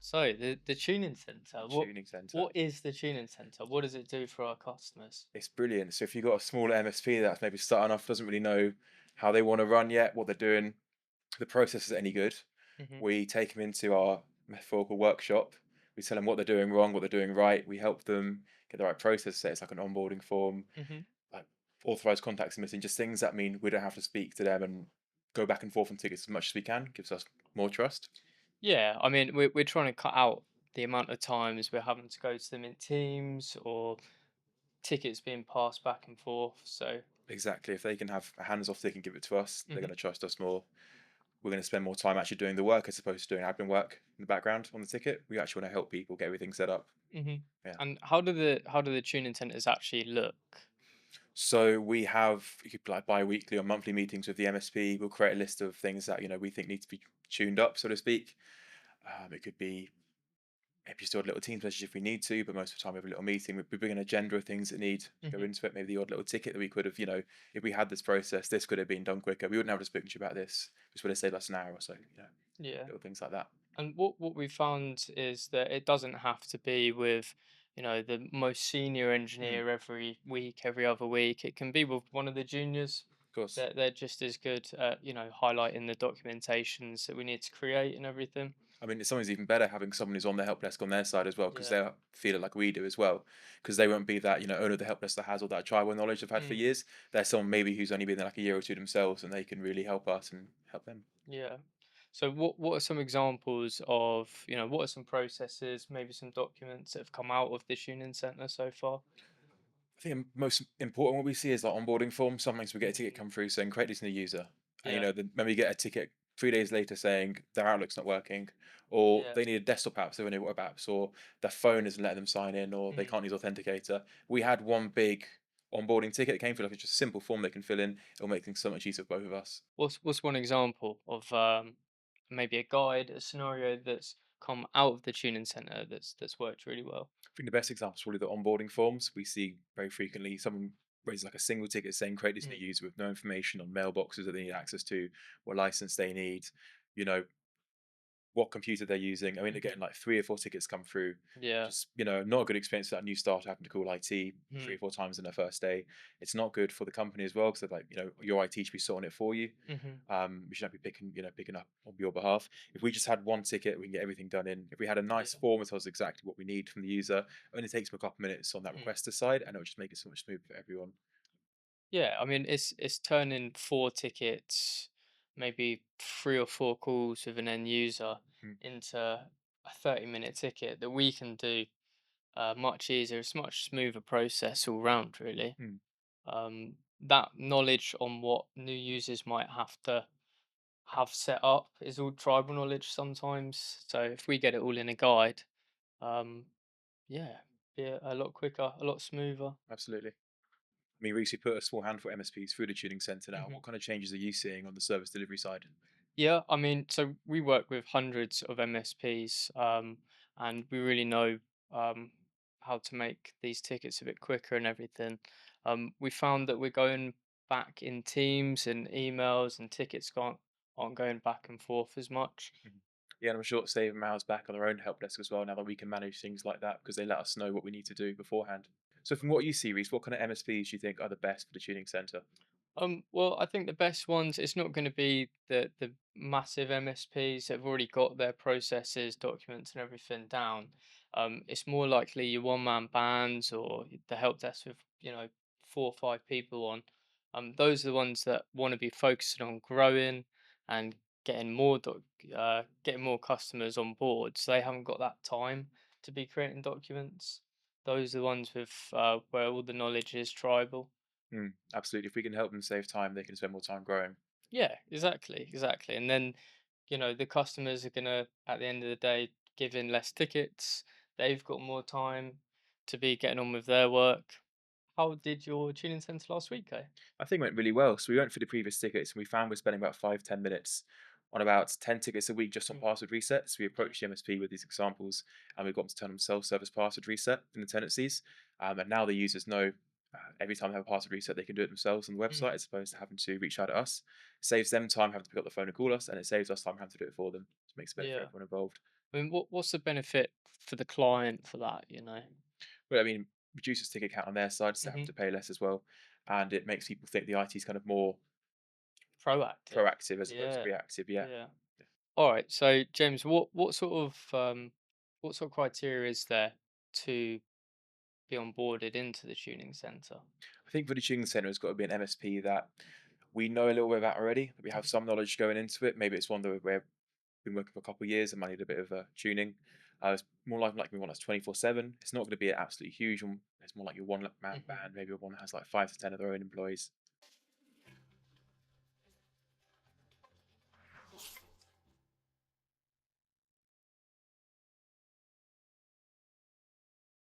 So the tuning center, Tuning center. what is the tuning center? What does it do for our customers? It's brilliant. So if you've got a smaller MSP that's maybe starting off, doesn't really know how they want to run yet, what they're doing, the process is any good, Hmm. we take them into our metaphorical workshop. We tell them what they're doing wrong, what they're doing right. We help them get the right process. Say it's like an onboarding form, Hmm. like authorized contacts missing, just things that mean we don't have to speak to them and go back and forth on tickets as much as we can. Gives us more trust. Yeah, I mean we're trying to cut out the amount of times we're having to go to them in teams or tickets being passed back and forth. So Exactly. If they can have a hands off, they can give it to us. They're going hmm to trust us more. We're going to spend more time actually doing the work as opposed to doing admin work in the background on the ticket. We actually want to help people get everything set up. hmm Yeah. And how do the tuning centers actually look? So we have you could like bi-weekly or monthly meetings with the MSP. We'll create a list of things that we think need to be tuned up, so to speak. It could be maybe just do a little Teams message if we need to, but most of the time we have a little meeting. We bring an agenda of things that need to go Hmm. into it. Maybe the odd little ticket that we could have, if we had this process, this could have been done quicker. We wouldn't have to spoken to you about this. This would have saved us an hour or so. Yeah. Little things like that. And what we found is that it doesn't have to be with, the most senior Mm, engineer every week, every other week. It can be with one of the juniors. of course. They're just as good at, highlighting the documentations that we need to create and everything. I mean, it's sometimes even better having someone who's on the help desk on their side as well, because Yeah. they'll feel it like we do as well. Because they won't be that, owner of the help desk that has all that tribal knowledge they've had for Mm, years. They're someone maybe who's only been there like a year or two themselves, and they can really help us and help them. yeah. So what are some examples of, what are some processes, maybe some documents that have come out of the tuning center so far? I think the most important what we see is like onboarding forms. Sometimes we get a ticket Mm, come through saying create this new user, and yeah. then we get a ticket 3 days later saying their Outlook's not working, or Yeah. they need a desktop app, so they need web apps, or their phone isn't letting them sign in, or they Mm. can't use Authenticator. We had one big onboarding ticket that came through like it's just a simple form they can fill in. It'll make things so much easier for both of us. What's one example of maybe a guide, a scenario that's come out of the tuning center that's worked really well? I think the best example is probably the onboarding forms. We see very frequently someone raises like a single ticket saying create this new Mm, user with no information on mailboxes that they need access to, what license they need, you know, what computer they're using. I mean, they're mhm. getting like 3 or 4 tickets come through. Yeah. Just not a good experience for that new starter having to call IT three Mm, or four times in their first day. It's not good for the company as well because like your IT should be sorting it for you. mhm. We should not be picking up on your behalf. If we just had one ticket, we can get everything done in. If we had a nice Yeah. form that tells us exactly what we need from the user, it only takes them a couple minutes on that Mm. requester side, and it'll just make it so much smoother for everyone. Yeah, I mean it's turning 4 tickets, maybe 3 or 4 calls with an end user Mm, into a 30-minute ticket that we can do much easier. It's a much smoother process all round, really. mm. That knowledge on what new users might have set up is all tribal knowledge sometimes. So if we get it all in a guide, um, yeah, be a lot quicker, a lot smoother. Absolutely. I mean, we recently put a small handful of MSPs through the tuning center now. Hmm. What kind of changes are you seeing on the service delivery side? Yeah, I mean, so we work with hundreds of MSPs, and we really know um, how to make these tickets a bit quicker and everything. We found that we're going back in Teams and emails, and tickets aren't going back and forth as much. Mhm. Yeah, and I'm sure it's saving hours back on their own help desk as well now that we can manage things like that because they let us know what we need to do beforehand. So, from what you see, Reese, what kind of MSPs do you think are the best for the tuning center? Well, I think the best ones, it's not going to be the massive MSPs that have already got their processes, documents, and everything down. It's more likely your one-man bands or the help desk with 4 or 5 people on. Those are the ones that want to be focusing on growing and getting more customers on board. So they haven't got that time to be creating documents. Those are the ones with where all the knowledge is tribal. Mm, absolutely. If we can help them save time, they can spend more time growing. Yeah, exactly, exactly. And then, the customers are gonna, at the end of the day, give in less tickets. They've got more time to be getting on with their work. How did your tuning center last week go? I think it went really well. So, we went for the previous tickets and we found we're spending about 5, 10 minutes on about 10 tickets a week just on Mm, password resets. We yeah, approached the MSP with these examples and we've got them to turn them self-service password reset in the tenancies. And now the users know every time they have a password reset, they can do it themselves on the mm, website as opposed to having to reach out to us. Saves them time having to pick up the phone and call us, and it saves us time having to do it for them. It makes it better for yeah. everyone involved. I mean, what's the benefit for the client for that, you know? But I mean, reduces ticket count on their side, so they have Mhm. to pay less as well, and it makes people think the IT is kind of more Proactive. proactive as opposed to Yeah. reactive. Yeah. Yeah. All right. So, James, what sort of criteria is there to be onboarded into the tuning center? I think for the tuning center, it's got to be an MSP that we know a little bit about already, that we have Mhm. some knowledge going into it. Maybe it's one that we've been working for a couple of years and might need a bit of tuning. It's more likely one that's 24/7. It's not going to be an absolutely huge one. It's more like your one man Mhm. band, maybe one that has like 5 to 10 of their own employees.